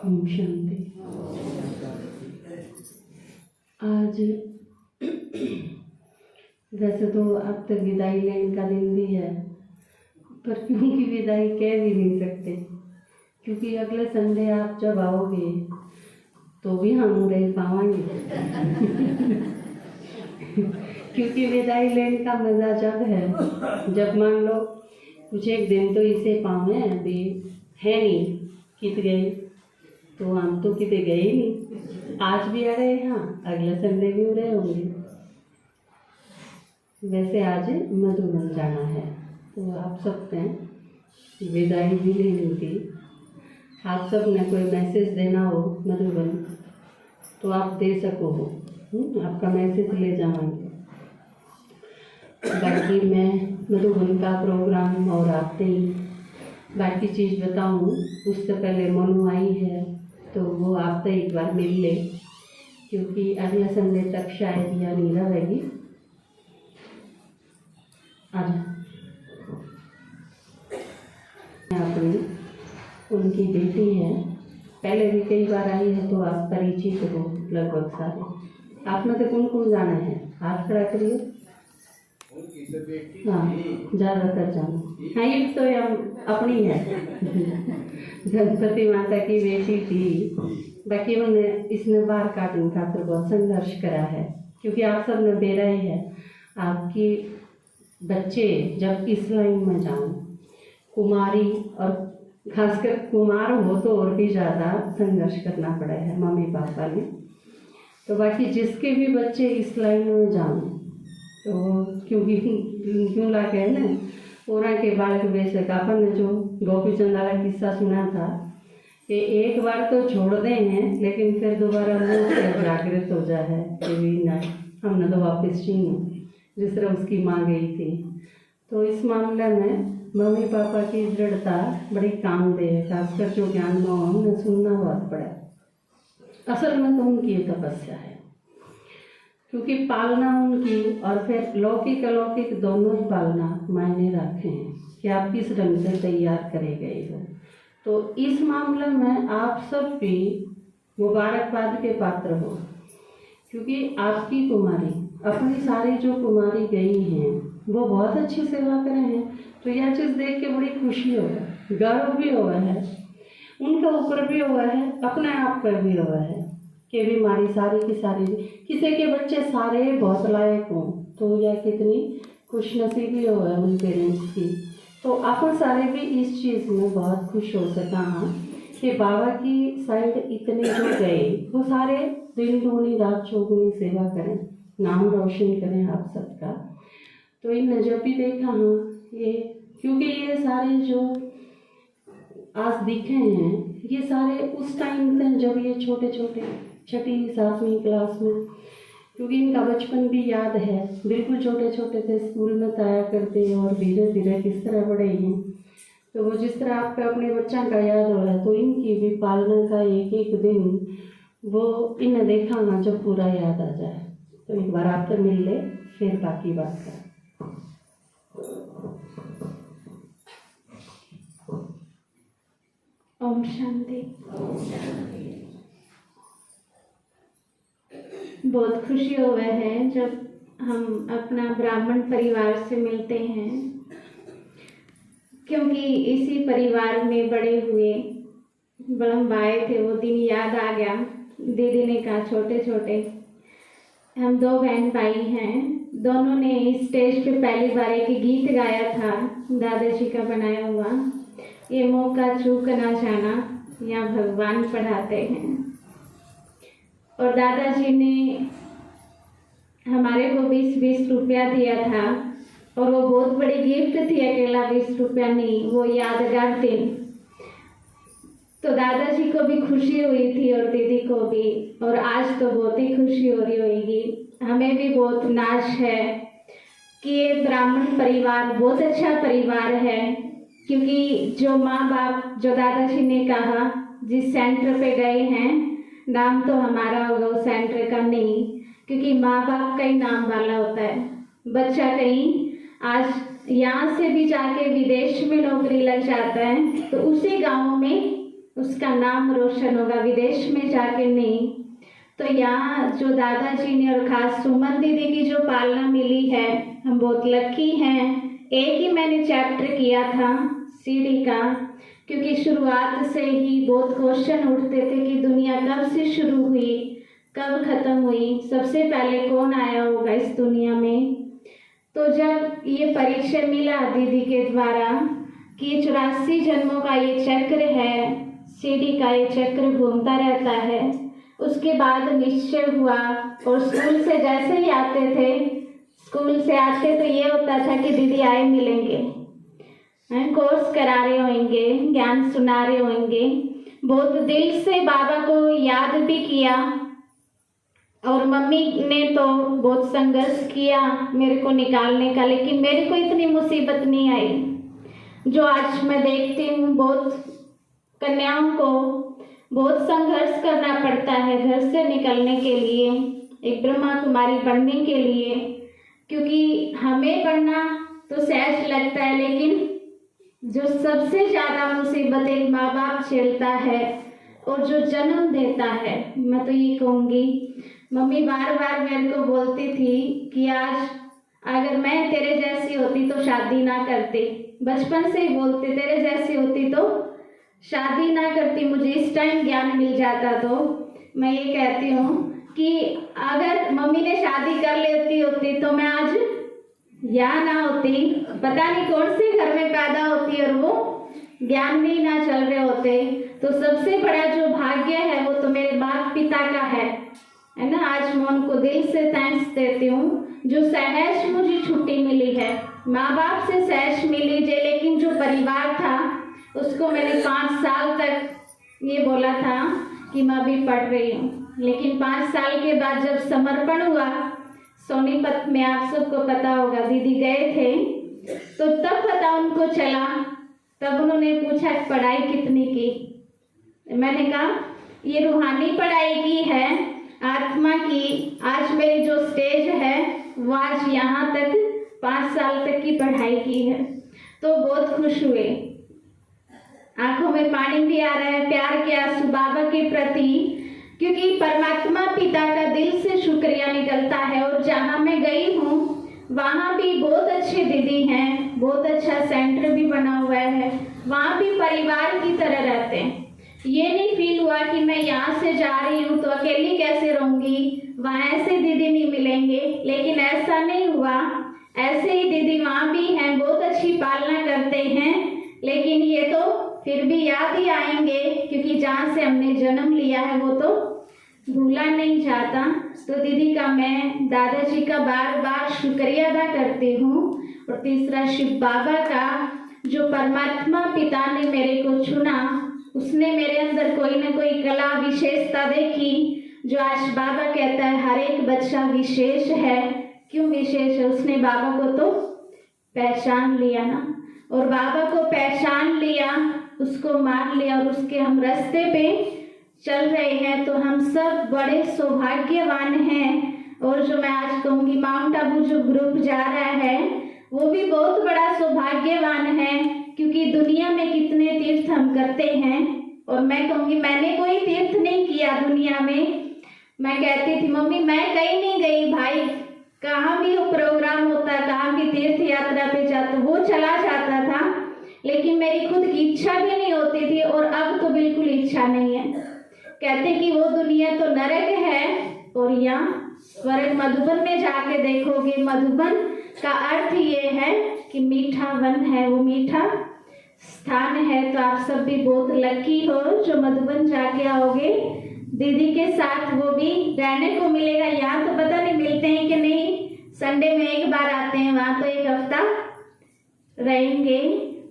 ओम शांति। आज वैसे तो अब तक विदाई लेने का दिन भी है, पर क्योंकि विदाई कह भी नहीं सकते, क्योंकि अगले संडे आप जब आओगे तो भी हम रह पाएंगे क्योंकि विदाई लेने का मज़ा जब है जब मान लो कुछ एक दिन तो इसे पावे अभी है नहीं कित गए, तो हम तो किते गए ही नहीं। आज भी आ रहे हैं, अगले संडे भी रहे होंगे। वैसे आज मधुबन जाना है, तो आप सबसे विदाई भी लेनी थी। आप सब ने कोई मैसेज देना हो मधुबन तो आप दे सको हो, आपका मैसेज ले जाएंगे। बाकी मैं मधुबन का प्रोग्राम और आते ही बाकी चीज़ बताऊँ, उससे पहले मनु आई है तो वो आपसे एक बार मिल ले, क्योंकि अगले संडे तक शायद या नहीं रहेगी। अपनी उनकी बेटी है, पहले भी कई बार आई है, तो आप परिचित हो लगभग सारे। आप में से कौन कौन जाना है? हाथ खड़ा करिए। हाँ, ज़्यादातर जाना। हाँ, ये तो अपनी है गणपति माता की बेटी थी। बाकी उन्हें इसने बाहर काटने खातिर बहुत संघर्ष करा है, क्योंकि आप सब ने दे रहे हैं आपकी बच्चे जब इस लाइन में जाऊँ, कुमारी और खासकर कुमार हो तो और भी ज़्यादा संघर्ष करना पड़ा है मम्मी पापा ने। तो बाकी जिसके भी बच्चे इस लाइन में जाऊँ तो क्योंकि क्यों लाके है ना, ओरा के बालक बेशक अपन ने जो गोपी चंद वाला किस्सा सुना था कि एक बार तो छोड़ दे हैं, लेकिन फिर दोबारा मुँह से जागृत हो जाए है कि भी नहीं, हमने तो वापस चाहिए, जिस तरह उसकी माँ गई थी। तो इस मामले में मम्मी पापा की दृढ़ता बड़ी काम दे है, खासकर जो ज्ञान में हमने सुनना बहुत पड़ा। असल में तो उनकी ये तपस्या है, क्योंकि पालना उनकी और फिर लौकिक अलौकिक दोनों ही पालना मायने रखे हैं कि आप किस ढंग से तैयार करे गए हो। तो इस मामले में आप सब भी मुबारकबाद के पात्र हो, क्योंकि आपकी कुमारी अपनी सारी जो कुमारी गई हैं वो बहुत अच्छी सेवा करे हैं। तो यह चीज़ देख के बड़ी खुशी हो है, गर्व भी हुआ है, उनके ऊपर भी हुआ है, अपने आप पर भी हुआ है कि भी हमारी सारी की सारी किसी के बच्चे सारे बहुत लायक हों, तो यह कितनी खुशनसीबी हो है उन पेरेंट्स की। तो अपन सारे भी इस चीज़ में बहुत खुश हो सका कि बाबा की साइड इतने जो गए वो सारे दिन दूनी रात चौगुनी सेवा करें, नाम रोशन करें आप सबका। तो इन जब भी देखा ये, क्योंकि ये सारे जो आज दिखे हैं ये सारे उस टाइम थे जब ये छोटे छोटे 6ठी 7वीं क्लास में, क्योंकि इनका बचपन भी याद है, बिल्कुल छोटे छोटे थे, स्कूल में ताया करते हैं और धीरे धीरे किस तरह बढ़े हैं। तो वो जिस तरह आपका अपने बच्चा का याद हो रहा है, तो इनकी भी पालना का एक एक दिन वो इन्हें देखा ना जब पूरा याद आ जाए। तो एक बार आप तो मिल ले, फिर बाकी बात करें। ओम शांति। बहुत खुशी हुआ है जब हम अपना ब्राह्मण परिवार से मिलते हैं, क्योंकि इसी परिवार में बड़े हुए बड़म आए थे, वो दिन याद आ गया। दीदी ने कहा छोटे छोटे हम 2 बहन भाई हैं, दोनों ने इस स्टेज पे पहली बार एक गीत गाया था दादाजी का बनाया हुआ, ये मौका चूक ना जाना, यहाँ भगवान पढ़ाते हैं। और दादाजी ने हमारे को 20-20 रुपया दिया था, और वो बहुत बड़ी गिफ्ट थी, अकेला 20 रुपया नहीं, वो यादगार दिन। तो दादाजी को भी खुशी हुई थी और दीदी को भी, और आज तो बहुत ही खुशी हो रही होगी। हमें भी बहुत नाज है कि ये ब्राह्मण परिवार बहुत अच्छा परिवार है, क्योंकि जो माँ बाप, जो दादाजी ने कहा जिस सेंटर पे गए हैं, नाम तो हमारा होगा उस सेंटर का नहीं, क्योंकि माँ बाप का ही नाम वाला होता है। बच्चा कहीं आज यहाँ से भी जाके विदेश में नौकरी लग जाता है तो उसी गांव में उसका नाम रोशन होगा, विदेश में जाके नहीं। तो यहाँ जो दादाजी ने और खास सुमन दीदी की जो पालना मिली है, हम बहुत लकी हैं। एक ही मैंने चैप्टर किया था सीढ़ी का, क्योंकि शुरुआत से ही बहुत क्वेश्चन उठते थे कि दुनिया कब से शुरू हुई, कब खत्म हुई, सबसे पहले कौन आया होगा इस दुनिया में। तो जब ये परिचय मिला दीदी के द्वारा कि 84 जन्मों का ये चक्र है, सीढ़ी का ये चक्र घूमता रहता है, उसके बाद निश्चय हुआ। और स्कूल से जैसे ही आते थे, स्कूल से आते तो ये होता था कि दीदी आए मिलेंगे, कोर्स करा रहे होंगे, ज्ञान सुना रहे होंगे। बहुत दिल से बाबा को याद भी किया, और मम्मी ने तो बहुत संघर्ष किया मेरे को निकालने का, लेकिन मेरे को इतनी मुसीबत नहीं आई जो आज मैं देखती हूँ। बहुत कन्याओं को बहुत संघर्ष करना पड़ता है घर से निकलने के लिए, एक ब्रह्मा कुमारी बनने के लिए। क्योंकि हमें बनना तो सहज लगता है, लेकिन जो सबसे ज़्यादा मुसीबत एक माँ बाप झेलता है और जो जन्म देता है, मैं तो ये कहूँगी, मम्मी बार बार मेरे को बोलती थी कि आज अगर मैं तेरे जैसी होती तो शादी ना करती। बचपन से ही बोलते, तेरे जैसी होती तो शादी ना करती, मुझे इस टाइम ज्ञान मिल जाता। तो मैं ये कहती हूँ कि अगर मम्मी ने शादी कर लेती होती तो मैं आज यहाँ ना होती, पता नहीं कौन से घर में पैदा होती और वो ज्ञान में ही ना चल रहे होते। तो सबसे बड़ा जो भाग्य है वो तो मेरे माता पिता का है ना। आज मैं उनको दिल से थैंक्स देती हूँ जो सहज मुझे छुट्टी मिली है। माँ बाप से सहज मिली है, लेकिन जो परिवार था उसको मैंने 5 साल तक ये बोला था कि मैं अभी पढ़ रही हूँ, लेकिन 5 साल के बाद जब समर्पण हुआ सोनीपत में, आप सबको पता होगा, दीदी गए थे, तो तब पता उनको चला। तब उन्होंने पूछा पढ़ाई कितनी की, मैंने कहा ये रूहानी पढ़ाई की है, आत्मा की। आज मेरी जो स्टेज है वो आज यहाँ तक 5 साल तक की पढ़ाई की है। तो बहुत खुश हुए, आंखों में पानी भी आ रहा है, प्यार के आंसू बाबा के प्रति, क्योंकि परमात्मा पिता का दिल से शुक्रिया निकलता है। और जहाँ मैं गई हूँ वहाँ भी बहुत अच्छे दीदी हैं, बहुत अच्छा सेंटर भी बना हुआ है, वहाँ भी परिवार की तरह रहते हैं। ये नहीं फील हुआ कि मैं यहाँ से जा रही हूँ तो अकेली कैसे रहूँगी, वहाँ ऐसे दीदी नहीं मिलेंगे, लेकिन ऐसा नहीं हुआ। ऐसे ही दीदी वहाँ भी हैं, बहुत अच्छी पालना करते हैं, लेकिन ये तो फिर भी याद ही आएंगे, क्योंकि जहाँ से हमने जन्म लिया है वो तो भूला नहीं जाता। तो दीदी का मैं, दादाजी का बार बार शुक्रिया अदा करती हूँ। और तीसरा शिव बाबा का, जो परमात्मा पिता ने मेरे को चुना, उसने मेरे अंदर कोई ना कोई कला विशेषता देखी, जो आज बाबा कहता है हर एक बच्चा विशेष है। क्यों विशेष है? उसने बाबा को तो पहचान लिया ना, और बाबा को पहचान लिया, उसको मान लिया, और उसके हम रास्ते पे चल रहे हैं। तो हम सब बड़े सौभाग्यवान हैं। और जो मैं आज कहूँगी, माउंट आबू जो ग्रुप जा रहा है वो भी बहुत बड़ा सौभाग्यवान है, क्योंकि दुनिया में कितने तीर्थ हम करते हैं, और मैं कहूँगी मैंने कोई तीर्थ नहीं किया दुनिया में। मैं कहती थी मम्मी मैं कहीं नहीं गई भाई, कहाँ भी वो प्रोग्राम होता, कहाँ भी तीर्थ यात्रा पे जाता, वो चला जाता था, लेकिन मेरी खुद की इच्छा भी नहीं होती थी, और अब तो बिल्कुल इच्छा नहीं है। कहते कि वो दुनिया तो नरक है, और यहाँ स्वर्ग मधुबन में जाके देखोगे। मधुबन का अर्थ ये है कि मीठा वन है, वो मीठा स्थान है। तो आप सब भी बहुत लकी हो जो मधुबन जाके आओगे दीदी के साथ, वो भी रहने को मिलेगा। यहाँ तो पता नहीं मिलते हैं कि नहीं, संडे में एक बार आते हैं, वहाँ तो 1 हफ्ता रहेंगे।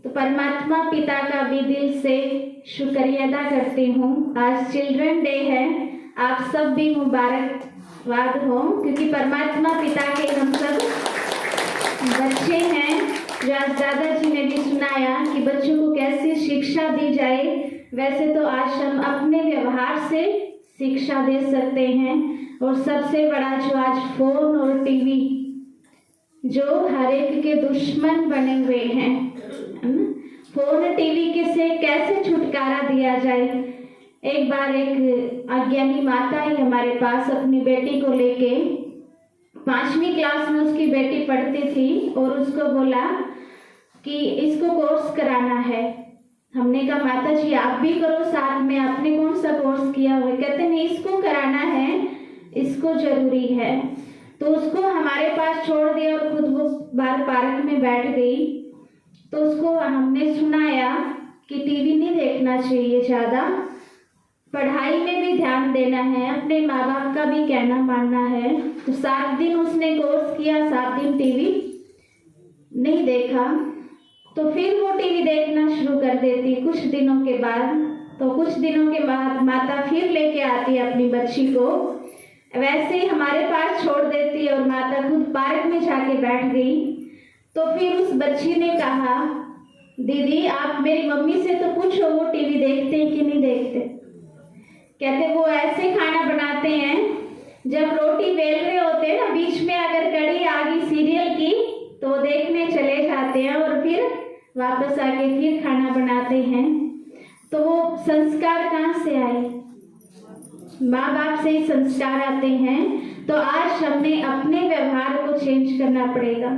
तो परमात्मा पिता का भी दिल से शुक्रिया अदा करती हूँ। आज चिल्ड्रन डे है, आप सब भी मुबारकबाद हो, क्योंकि परमात्मा पिता के हम सब बच्चे हैं। जो आज दादाजी ने भी सुनाया कि बच्चों को कैसे शिक्षा दी जाए, वैसे तो आज हम अपने व्यवहार से शिक्षा दे सकते हैं। और सबसे बड़ा जो आज फोन और टीवी जो हर एक के दुश्मन बने हुए हैं, फोन टीवी के से कैसे छुटकारा दिया जाए। एक बार एक अज्ञानी माता ही हमारे पास अपनी बेटी को लेके, 5वीं क्लास में उसकी बेटी पढ़ती थी, और उसको बोला कि इसको कोर्स कराना है। हमने कहा माता जी आप भी करो साथ में, आपने कौन सा कोर्स किया हुआ? कहते नहीं, इसको कराना है, इसको जरूरी है। तो उसको हमारे पास छोड़ दिया और खुद वो बाहर पार्क में बैठ गई। तो उसको हमने सुनाया कि टीवी नहीं देखना चाहिए ज़्यादा, पढ़ाई में भी ध्यान देना है, अपने माँ बाप का भी कहना मानना है। तो 7 दिन उसने कोर्स किया, 7 दिन टीवी नहीं देखा। तो फिर वो टीवी देखना शुरू कर देती कुछ दिनों के बाद। तो कुछ दिनों के बाद माता फिर लेके आती है अपनी बच्ची को, वैसे ही हमारे पास छोड़ देती और माता खुद पार्क में जाके बैठ गई। तो फिर उस बच्ची ने कहा दीदी आप मेरी मम्मी से तो पूछो वो टीवी देखते हैं कि नहीं देखते। कहते वो ऐसे खाना बनाते हैं, जब रोटी बेल रहे होते हैं ना, बीच में अगर कड़ी आ गई सीरियल की तो वो देखने चले जाते हैं और फिर वापस आके फिर खाना बनाते हैं। तो वो संस्कार कहाँ से आए? माँ बाप से ही संस्कार आते हैं। तो आज हमने अपने व्यवहार को चेंज करना पड़ेगा,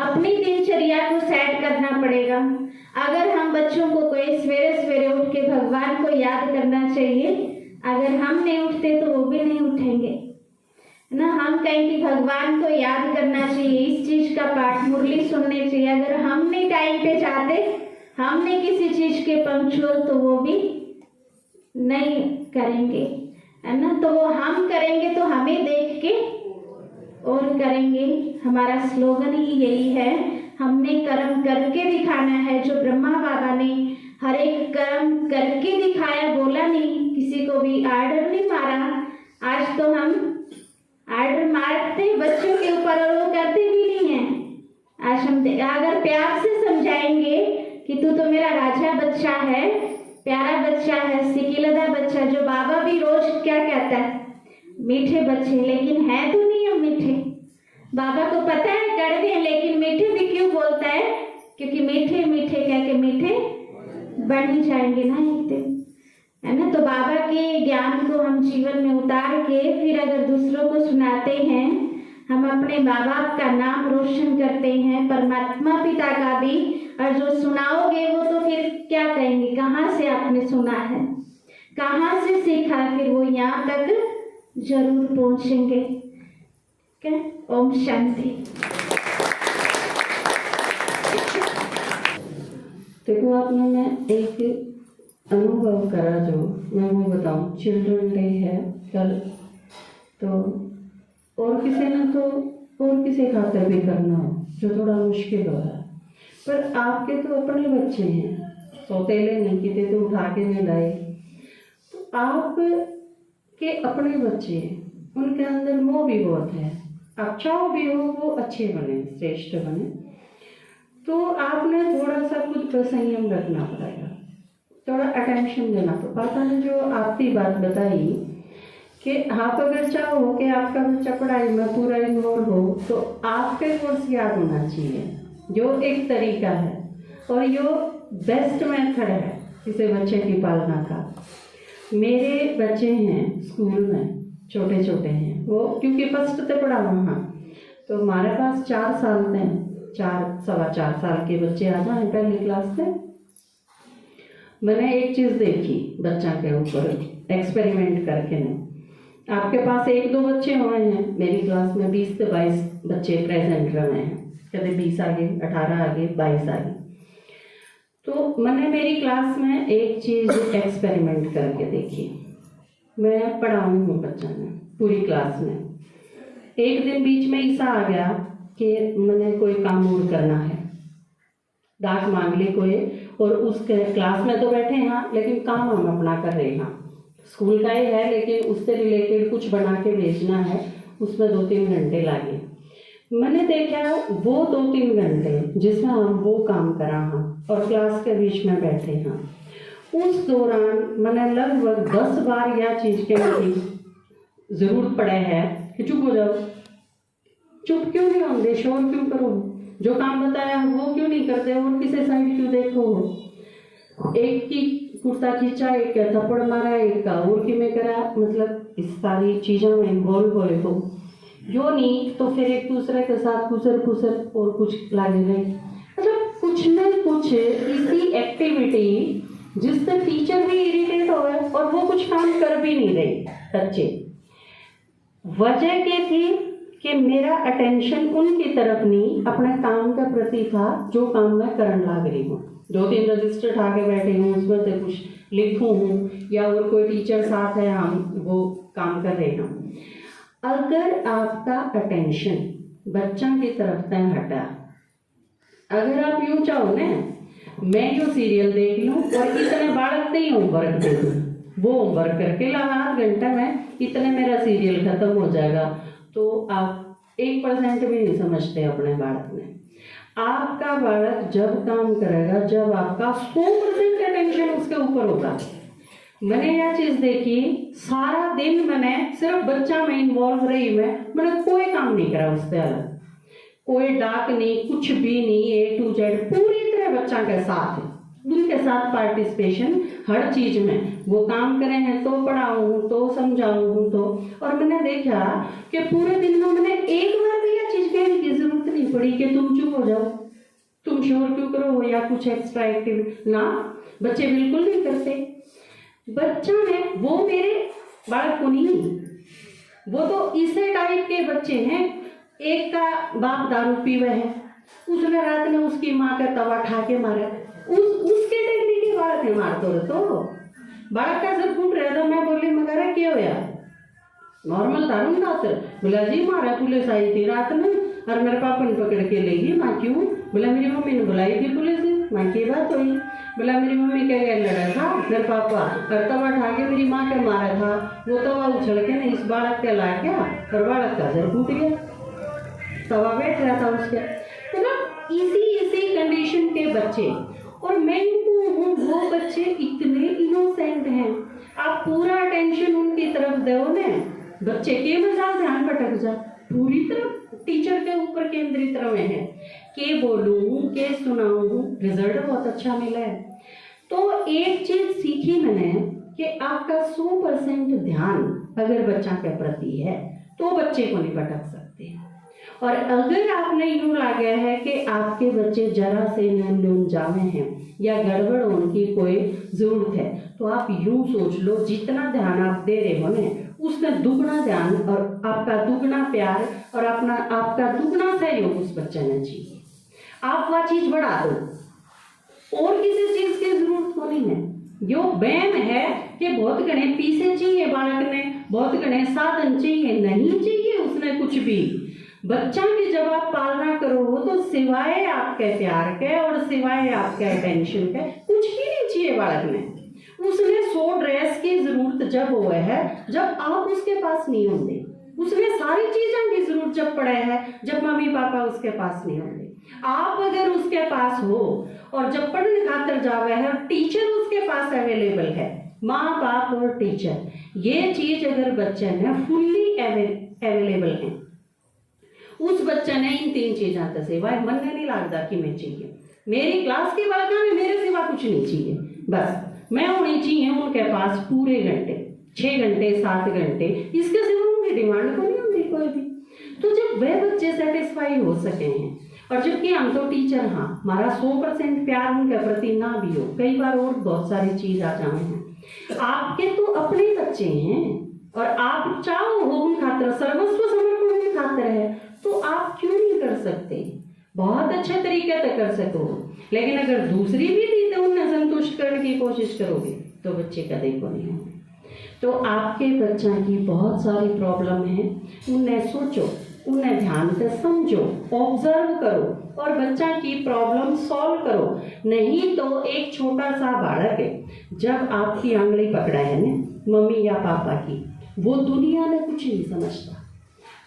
अपनी दिनचर्या को सेट करना पड़ेगा। अगर हम बच्चों को कोई सवेरे सवेरे उठ के भगवान को याद करना चाहिए, अगर हम नहीं उठते तो वो भी नहीं उठेंगे, है ना। हम कहें कि भगवान को याद करना चाहिए, इस चीज का पाठ मुरली सुननी चाहिए। अगर हम नहीं टाइम पे जाते, हम नहीं किसी चीज के पंक्चुअल, तो वो भी नहीं करेंगे, है ना। तो वो हम करेंगे तो हमें देख के और करेंगे। हमारा स्लोगन ही यही है, हमने कर्म करके दिखाना है। जो ब्रह्मा बाबा ने हर एक कर्म करके दिखाया, बोला नहीं, किसी को भी आर्डर नहीं मारा। आज तो हम आर्डर मारते बच्चों के ऊपर और वो करते भी नहीं है। आज हम अगर प्यार से समझाएंगे कि तू तो मेरा राजा बच्चा है, प्यारा बच्चा है, सिकिलदा बच्चा, जो बाबा भी रोज क्या कहता है, मीठे बच्चे, लेकिन है तो नहीं हम मीठे। बाबा को पता है कड़वे हैं, लेकिन मीठे भी क्यों बोलता है? क्योंकि मीठे मीठे कह के मीठे बन ही जाएंगे ना एक दिन, है ना। तो बाबा के ज्ञान को हम जीवन में उतार के फिर अगर दूसरों को सुनाते हैं, हम अपने माँ बाप का नाम रोशन करते हैं, परमात्मा पिता का भी। और जो सुनाओगे वो तो फिर क्या कहेंगे, कहाँ से आपने सुना है, कहाँ से सीखा, फिर वो यहाँ तक जरूर पहुँचेंगे। क्या? ओम शांति। देखो आपने मैं एक अनुभव करा, जो मैं वो बताऊं। चिल्ड्रन डे है कल, तो और किसी ने तो और किसी खातर भी करना हो, जो थोड़ा मुश्किल हो रहा है, पर आपके तो अपने बच्चे हैं, सौतेले नहीं किते तो उठा के नहीं लाए। तो आप के अपने बच्चे, उनके अंदर मोह भी बहुत है, अच्छा भी हो वो अच्छे बने, श्रेष्ठ बने। तो आपने थोड़ा सा खुद पर संयम रखना पड़ेगा, थोड़ा अटेंशन देना पड़ेगा। पापा ने जो आपकी बात बताई कि आप अगर चाहो कि आपका बच्चा पढ़ाई में पूरा इन्वॉल्व हो, तो आपके कोर्स याद होना चाहिए, जो एक तरीका है और यो बेस्ट मेथड है किसी बच्चे की पालना का। मेरे बच्चे हैं स्कूल में, छोटे छोटे हैं वो, क्योंकि फर्स्ट से पढ़ा वहाँ, तो हमारे पास 4 साल थे, 4-4.25 साल के बच्चे आ जाए पहली क्लास से। मैंने एक चीज़ देखी बच्चा के ऊपर एक्सपेरिमेंट करके ने, आपके पास 1-2 बच्चे हुए हैं, मेरी क्लास में 20 से 22 बच्चे प्रेजेंट रहे हैं, कभी 20 आगे, 18 आगे, 22 आगे। तो मैंने मेरी क्लास में एक चीज़ एक्सपेरिमेंट करके देखी। मैं पढ़ाऊँ हूँ बच्चा ने पूरी क्लास में, एक दिन बीच में ऐसा आ गया कि मैंने कोई काम और करना है, डाक मांग ली कोई, और उसके क्लास में तो बैठे हैं लेकिन काम हम अपना कर रहे हैं, स्कूल का ही है लेकिन उससे रिलेटेड कुछ बना के भेजना है, उसमें 2-3 घंटे लगे। मैंने देखा वो 2-3 घंटे जिसमें हम वो काम करा हैं और क्लास के बीच में बैठे हैं, उस दौरान मैंने लगभग 10 बार यह चीज़ कहने की जरूरत पड़े है कि चुप हो जाओ, चुप क्यों नहीं होंगे, शोर क्यों करो, जो काम बताया वो क्यों नहीं करते और किसी साइड क्यों देखो। एक की कुर्ता खींचा, एक का थप्पड़ मारा, एक का और की में करा, मतलब इस सारी चीज़ों में इन्वॉल्व हुए हो जो नहीं तो फिर एक दूसरे के साथ कुसर कुसर और कुछ लागे रहे, मतलब कुछ न कुछ इसी एक्टिविटी जिससे टीचर भी इरिटेट हो गए और वो कुछ काम कर भी नहीं रहे बच्चे। वजह क्या थी कि मेरा अटेंशन उनकी तरफ नहीं अपने काम के प्रति था जो काम मैं करने लग रही हूँ। 2-3 रजिस्टर उठा के बैठे हूँ, उसमें से कुछ लिखूँ हूँ या और कोई टीचर साथ है, हम वो काम कर रहे हैं। अगर आपका अटेंशन बच्चों की तरफ से हटा, अगर आप यूँ चाहो ना मैं जो सीरियल देख लूँ और इतने बालक नहीं होमवर्क दे दूँ, वो होमवर्क करके लगा आध घंटा में इतने मेरा सीरियल खत्म हो जाएगा, तो आप 1% भी नहीं समझते अपने बालक में। आपका बालक जब काम करेगा जब आपका 100% अटेंशन उसके ऊपर होगा। मैंने यह चीज़ देखी, सारा दिन मैंने सिर्फ बच्चा में इन्वॉल्व रही, मैंने कोई काम नहीं करा उससे अलग, कोई डाक नहीं, कुछ भी नहीं, A to Z पूरी तरह बच्चा के साथ, उनके साथ पार्टिसिपेशन हर चीज में। वो काम करे हैं तो पढ़ाऊँ तो समझाऊँ तो, और मैंने देखा कि पूरे दिन में मैंने एक बार भी यह चीज कहने की जरूरत नहीं पड़ी कि तुम चुप हो जाओ, तुम शोर क्यों करो या कुछ एक्स्ट्रा एक्टिव ना, बच्चे बिल्कुल नहीं करते। बच्चा ने वो मेरे बालक को नहीं, वो तो इसे टाइप के बच्चे हैं। एक का बाप दारू पीवे है, उसने रात में उसकी माँ का तवा ठा के मारा, उसके टेक्निक के बालक है मार तो बालक का जब फूट रहा था, मैं बोली मगर क्या होया, नॉर्मल दारू ना सर, बोला जी मारा पुलिस आई थी रात में और मेरे पापा ने पकड़ के ले गई। माँ क्यों? बोला मेरी मम्मी ने बुलाई थी पुलिस। माँ की बात हुई? बोला मेरी मम्मी क्या गैर लड़ा था, मेरे पापा और तवा उठा के मेरी माँ के मारा था, वो तवा उछल के ना इस बालक के ला गया और बालक का सर फूट गया, तवा बैठ रहा था उसके। तो ना इसी कंडीशन के बच्चे, और मैं हूँ वो बच्चे इतने इनोसेंट हैं, आप पूरा अटेंशन उनकी तरफ दो ना, बच्चे के मजाक ध्यान भटक जा, पूरी तरफ टीचर के ऊपर केंद्रित रहे हैं, के बोलूँ के सुनाऊँ, रिजल्ट बहुत अच्छा मिला है। तो एक चीज सीखी मैंने कि आपका 100% ध्यान अगर बच्चा के प्रति है तो बच्चे को नहीं भटक सकते, और अगर आपने यूं लगा है कि आपके बच्चे जरा से नून जावे हैं या गड़बड़ होने की कोई जरूरत है, तो आप यूं सोच लो जितना ध्यान आप दे रहे हो ना उसका दुगना ध्यान और आपका दुगना प्यार और आपका दुगना सहयोग उस बच्चे ने चाहिए। आप वह चीज बढ़ा दो, और किसी चीज की जरूरत होनी है। जो बैम है कि बहुत घने पीसे चाहिए बालक ने, बहुत घने साधन चाहिए, नहीं चाहिए उसने कुछ भी। बच्चा की जब आप पालना करो तो सिवाय आपके प्यार के और सिवाय आपके अटेंशन के कुछ भी नहीं चाहिए बालक ने। उसने 100 ड्रेस की जरूरत जब हुआ है जब आप उसके पास नहीं होंगे, उसने सारी चीजों की जरूरत जब पड़ा है जब मम्मी पापा उसके पास नहीं होंगे। आप अगर उसके पास हो और जब पढ़ने खातर जावे है और टीचर उसके पास अवेलेबल है, माँ बाप और टीचर, ये चीज अगर बच्चे ने फुल्ली अवेलेबल है, उस बच्चे ने इन 3 चीजों का सिवाय मन नहीं लगता कि मैं चाहिए, मेरी क्लास के बालका में मेरे सिवा कुछ नहीं चाहिए, बस मैं होनी चाहिए उनके पास पूरे घंटे, 6 घंटे 7 घंटे, इसके सिवा उनकी डिमांड को नहीं होती कोई भी। तो जब वह बच्चे सेटिस्फाई हो सके हैं, और जबकि हम तो टीचर, हाँ हमारा 100% प्यार उनके प्रति ना भी हो, कई बार और बहुत सारी चीज आ जाए हैं, आपके तो अपने बच्चे हैं और आप चाहो हो उन खातर सर्वस्व समर्पण की खातर है, तो आप क्यों नहीं कर सकते, बहुत अच्छे तरीके से कर सको। लेकिन अगर दूसरी भी दी तो उन्हें संतुष्ट करने की कोशिश करोगे तो बच्चे कदे को नहीं होंगे। तो आपके बच्चा की बहुत सारी प्रॉब्लम है, उन्हें सोचो, उन्हें ध्यान से समझो, ऑब्जर्व करो और बच्चा की प्रॉब्लम सॉल्व करो। नहीं तो एक छोटा सा बालक है, जब आपकी आंगली पकड़ा है ना मम्मी या पापा की, वो दुनिया में कुछ नहीं समझता।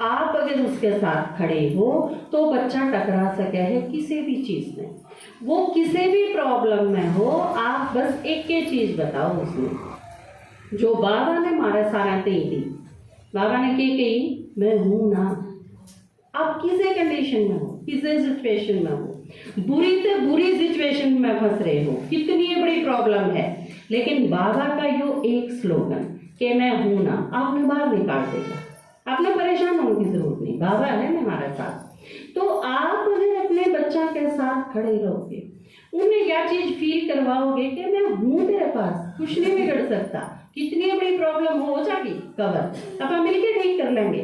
आप अगर उसके साथ खड़े हो तो बच्चा टकरा सके है किसी भी चीज में, वो किसी भी प्रॉब्लम में हो, आप बस एक ही चीज बताओ उसमें जो बाबा ने मारा सारा दे दी, बाबा ने क्या कही, मैं हूं ना। आप किसी कंडीशन में हो, किसी सिचुएशन में हो, बुरी से बुरी सिचुएशन में फंस रहे हो, कितनी बड़ी प्रॉब्लम है, लेकिन बाबा का यो एक स्लोगन कि मैं हूं ना, आपने बाहर निकाल देगा। आपने परेशान होने की जरूरत नहीं, बाबा है ना हमारे साथ। तो आप अगर अपने बच्चा के साथ खड़े रहोगे, उन्हें यह चीज फील करवाओगे कि मैं हूं तेरे पास, कुछ नहीं बिगड़ सकता, कितनी बड़ी प्रॉब्लम हो जाएगी कवर, अब हम मिलकर ठीक कर लेंगे।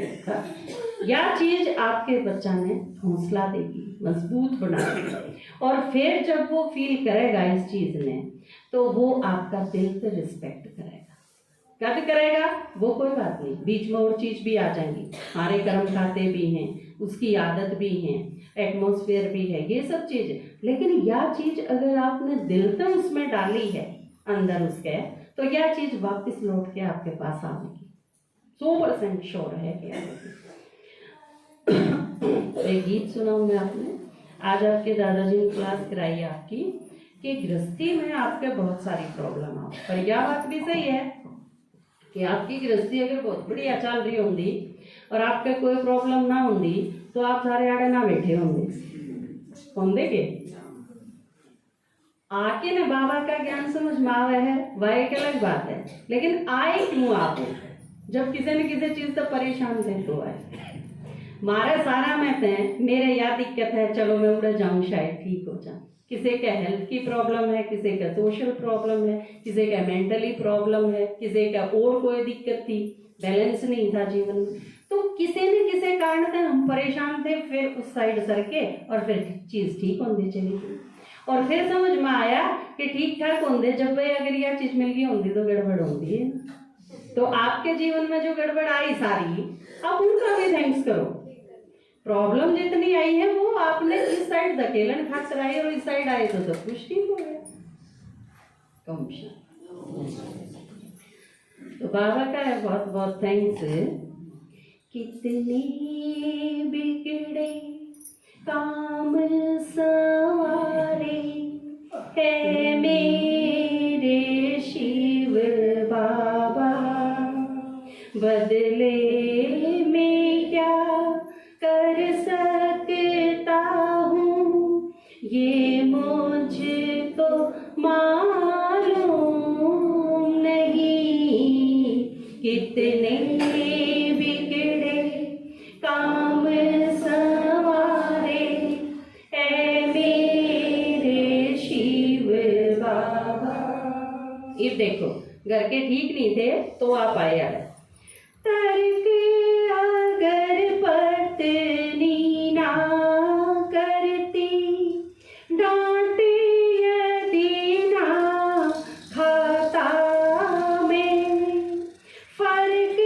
यह चीज आपके बच्चा ने हौसला देगी, मजबूत बनाएगी, और फिर जब वो फील करेगा इस चीज में, तो वो आपका दिल से रिस्पेक्ट करेगा। कब करेगा वो कोई बात नहीं, बीच में और चीज भी आ जाएंगी, हमारे कर्म खाते भी हैं, उसकी आदत भी है, एटमॉस्फेयर भी है, ये सब चीज। लेकिन यह चीज अगर आपने दिल से उसमें डाली है अंदर उसके, तो यह चीज वापस लौट के आपके पास आएगी, 100% श्योर है कि आएगी। एक गीत सुनाऊं मैं आपने, आज आपके दादाजी ने क्लास कराई आपकी कि गृहस्थी में आपके बहुत सारी प्रॉब्लम आ, पर यह बात भी सही है कि आपकी गृहस्थी अगर बहुत बढ़िया चल रही होंगी और आपके कोई प्रॉब्लम ना होंगी, तो आप सारे आड़े ना बैठे होंगे के आके ने बाबा का ज्ञान समझ में आवे है, वह एक अलग बात है, लेकिन आए क्यों आप? जब किसी न किसी चीज से परेशान थे तो आए। मारे सारा में थे, मेरे यह दिक्कत है, चलो मैं उड़ जाऊं शायद ठीक हो जाऊं। किसी का हेल्थ की प्रॉब्लम है, किसी का सोशल प्रॉब्लम है, किसी का मेंटली प्रॉब्लम है, किसी का और कोई दिक्कत थी, बैलेंस नहीं था जीवन में, तो किसी न किसी कारण से हम परेशान थे, फिर उस साइड सरके और फिर चीज ठीक होती चली गई, और फिर समझ में आया कि ठीक ठाक होंगे जब भाई अगर यह चीज मिल गई होंगी तो गड़बड़ होती है। तो आपके जीवन में जो गड़बड़ आई सारी, आप उनका भी थैंक्स करो। प्रॉब्लम जितनी आई है वो आपने इस साइड धकेलन खाकर आई, और इस साइड आए तो सब कुछ ठीक हो गया। तो बाबा का है बहुत बहुत थैंक्स। कितने बिगड़े काम सवारे है मेरे शिव बाबा, बदले में क्या कर सकता हूँ ये मुझको मालूम नहीं। कितने बिगड़े काम सवारे है मेरे शिव बाबा। ये देखो घर के ठीक नहीं थे तो आप आए यार। तर्क अगर पत्नी ना करती, डांटे यदि ना खाता मैं, फर्क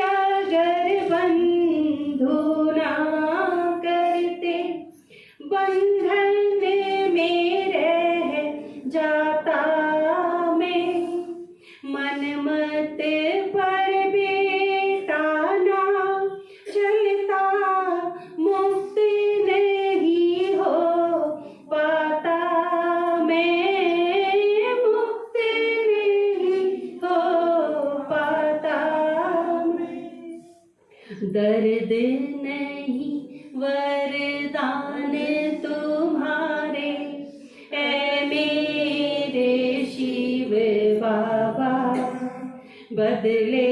अगर बंधु ना करते, बंधन में रह जाता मैं। मन मत पर बेटा ना चलता, मुक्त नहीं हो पाता मैं, मुक्त नहीं हो पाता मैं। दर्द नहीं वरदान तुम्हारे ऐ मेरे शिव बाबा, बदले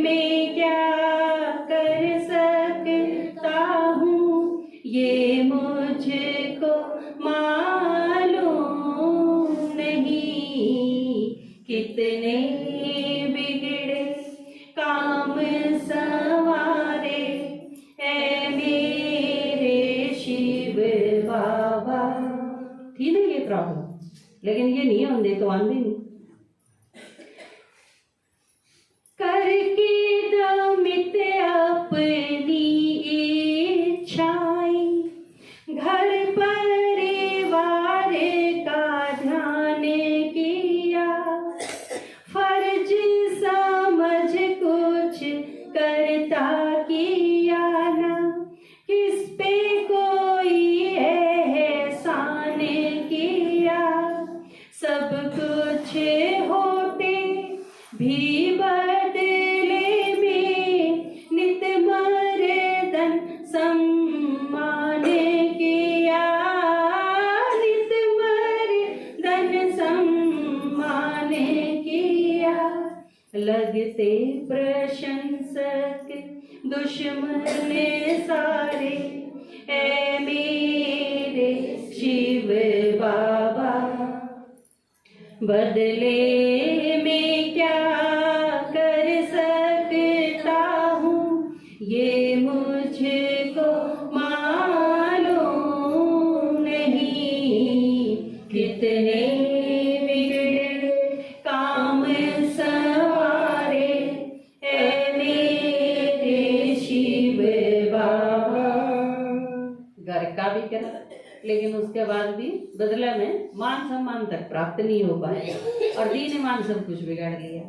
में क्या कर सकता हूँ ये मुझको मालूम नहीं। कितने बिगड़े काम सवारे है मेरे शिव बाबा। थी ना ये प्रॉब्लम, लेकिन ये नहीं होंगे तो आंदे नहीं। करके दमित अपनी इच्छाएं, घर परिवार का ध्यान किया, फर्ज समझ कुछ करता किया ना, किस पे कोई एहसान किया, सब कुछ होते भी बदले में नित मर्दन सम्मान किया, नित मर्दन सम्मान लगते प्रशंसक दुश्मन सारे, ऐ मेरे शिव बाबा, बदले में क्या कर सकता हूँ ये मुझको मालूम नहीं। कितने बिगड़े काम सवारे, ऐ मेरे शिव बाबा। घर का भी करा, लेकिन उसके बाद भी बदले में मान सम्मान तक प्राप्त नहीं हो पाया और दीन मान सब कुछ बिगाड़ लिया।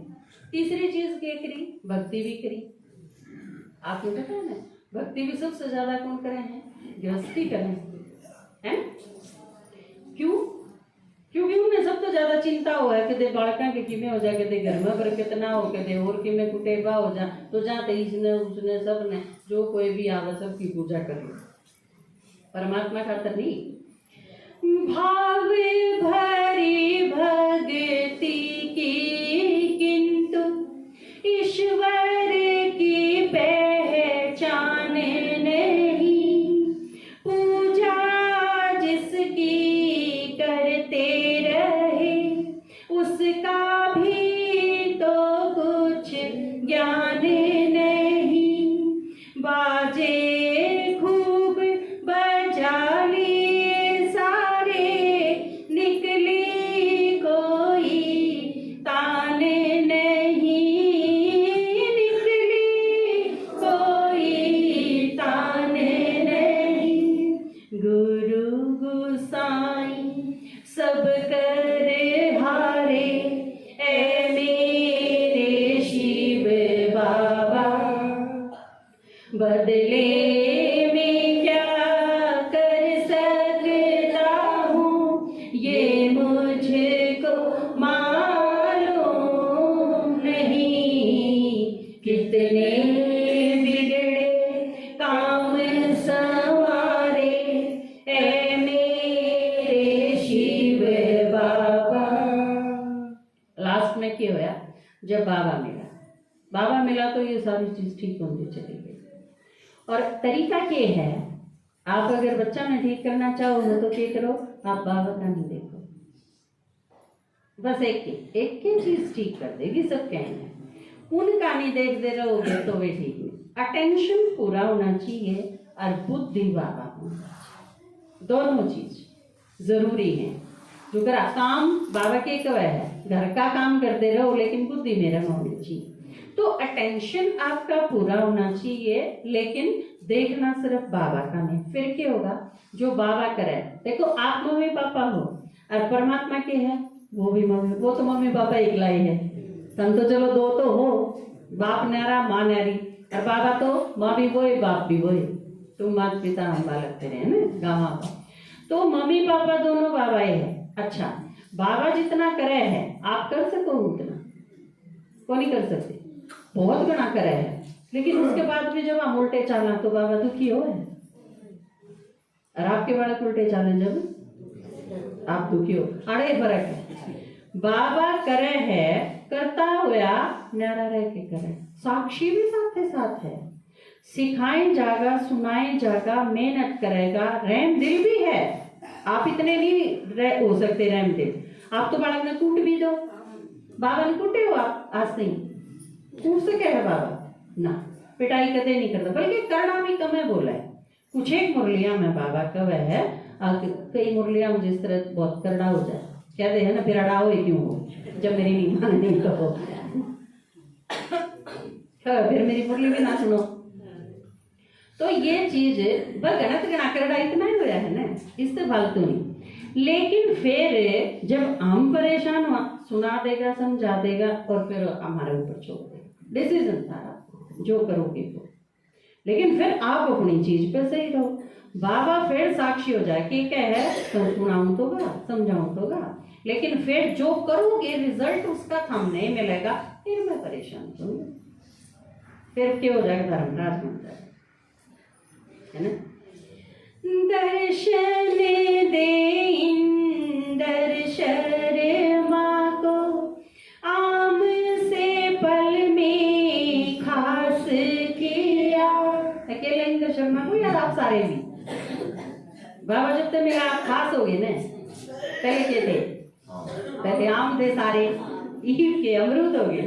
तीसरी चीज क्या करी? भक्ति भी करी। आपको पता है ना, भक्ति भी सबसे ज्यादा कौन करे हैं? गृहस्थी करे हैं। क्यों? क्योंकि उन्हें सब तो ज्यादा चिंता हुआ है कि बालका के किमें हो जाए, कि घर में बरकत ना हो, कि और किमें कुटेबा हो जा, तो जाते इसने उसने सबने जो कोई भी आवे सबकी पूजा करी, परमात्मा खातर नहीं। भाव भरी भक्ति की किंतु ईश्वर की पहचान नहीं, पूजा जिसकी करते रहे उसका भी तो कुछ ज्ञान नहीं। बाजे खूब बजा लिए सारे, निकली कोई तान नहीं, निकली कोई तान नहीं। गुरु गुसाई सब कर हारे, ऐ मेरे शिव बाबा, बदले में क्या कर सकता हूँ ये मुझको मालूम नहीं। कितने बिगड़े काम संवारे, ऐ मेरे शिव बाबा। लास्ट में क्या होया? जब बाबा मिला तो ये सारी चीज ठीक होती चली गई। और तरीका क्या है? आप अगर बच्चा में ठीक करना चाहो तो क्या करो? आप बाबा का नहीं देखो, बस एक ही चीज ठीक कर देगी, सब कहना है। उनका नहीं देखते रहोगे तो वे ठीक नहीं। अटेंशन पूरा होना चाहिए और बुद्धि बाबा होना चाहिए, दोनों चीज जरूरी है। जो करा काम बाबा के कवा है, घर का काम करते रहो लेकिन बुद्धि मेरा होनी चाहिए। तो अटेंशन आपका पूरा होना चाहिए, लेकिन देखना सिर्फ बाबा का नहीं। फिर क्या होगा? जो बाबा करे, देखो आप मम्मी पापा हो और परमात्मा के है वो भी मम्मी, वो तो मम्मी पापा एक लाई है। तुम तो चलो दो तो हो, बाप न्यारा माँ न्यारी, और बाबा तो माँ भी वही बाप भी वही, तुम माता पिता हम बालक तेरे है ना गाँव का। तो मम्मी पापा दोनों बाबा ही है। अच्छा, बाबा जितना करे है आप कर सको उतना? को नहीं कर सकते, बहुत गुना करे है, लेकिन उसके बाद भी जब हम उल्टे चाला तो बाबा दुखी हो है, और आपके बालक उल्टे चाले जब आप दुखी हो। अड़े फर्क है। बाबा करे है, करता हुआ न्यारा रह के करे, साक्षी भी साथ साथ है, सिखाए जागा सुनाए जागा, मेहनत करेगा, रहम दिल भी है। आप इतने नहीं हो सकते रहम दिल। आप तो बालक ने कूट भी दो, बाबा ने कूटे हो आप आज नहीं, कूट सके है बाबा ना, पिटाई कदे नहीं करता, बल्कि करना भी कम है बोला है। कुछ एक मुरलिया में बाबा कब है, कई मुरलिया मुझे इस तरह बहुत करना हो जाए, कहते हैं ना फिर अड़ाओ क्यों हो, जब मेरी नहीं माननी तो हो फिर मेरी मुरली भी ना सुनो। तो ये चीज गणत गणा करड़ा इतना ही होया है ना, इससे फालतू नहीं। लेकिन फिर जब हम परेशान हुआ, सुना देगा समझा देगा और फिर हमारे ऊपर छोड़ देगा, डिसीजन सारा जो करोगे तो। लेकिन फिर आप अपनी चीज पे सही रहो, बाबा फिर साक्षी हो जाए कि क्या है, तो सुनाऊं तो गा समझाऊं तो गा, लेकिन फिर जो करोगे रिजल्ट उसका हम नहीं मिलेगा, फिर मैं परेशान करूंगा, फिर क्या हो जाएगा, धर्मराज बन जाएगा, है ना। दर्शन दे इंदर शर्मा को, आम से पर सारे भी बाबा जब तक मेरा आप खास हो गए ना, पहले के थे, पहले आम थे सारे, ईद के अमरूद हो गए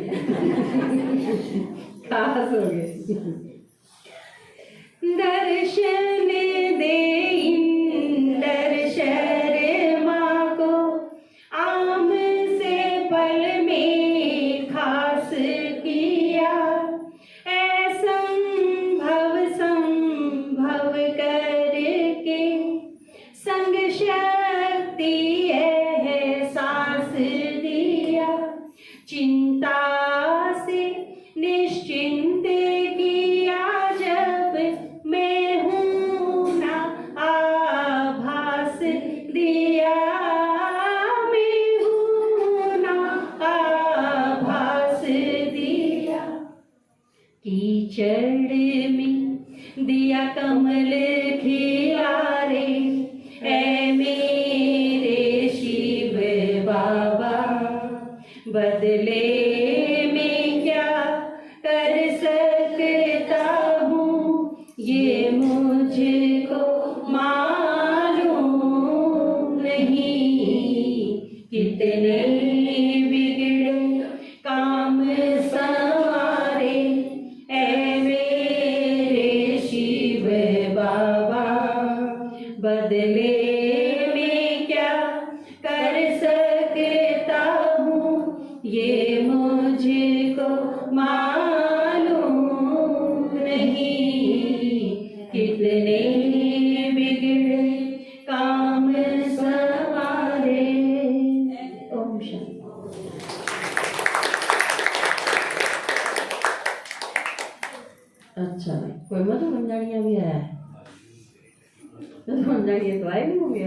खास हो गए। दर्शन दे दर्शन माँ को आम से पल में खास किया, संभव करके संग शक्ति एहसास दिया, चिंता से निश्चिंत किया जब मैं हूँ ना आभास दिया, मैं हूँ ना आभास दिया, कीचड़ में दिया कमल खिला रे ऐ मेरे शिव बाबा, बदले में क्या कर सकता हूँ ये मुझको मालूम नहीं, कितने बिगड़े काम संवारे ऐ मेरे शिव बाबा, बदले में क्या कर सकता हूँ ये मुझको मालूम नहीं, कितने बिगड़े काम संवारे। ओम शांति। अच्छा, कोई मधुबन जानिया भी है? मधुबन जानिया तो आए नहीं होंगे।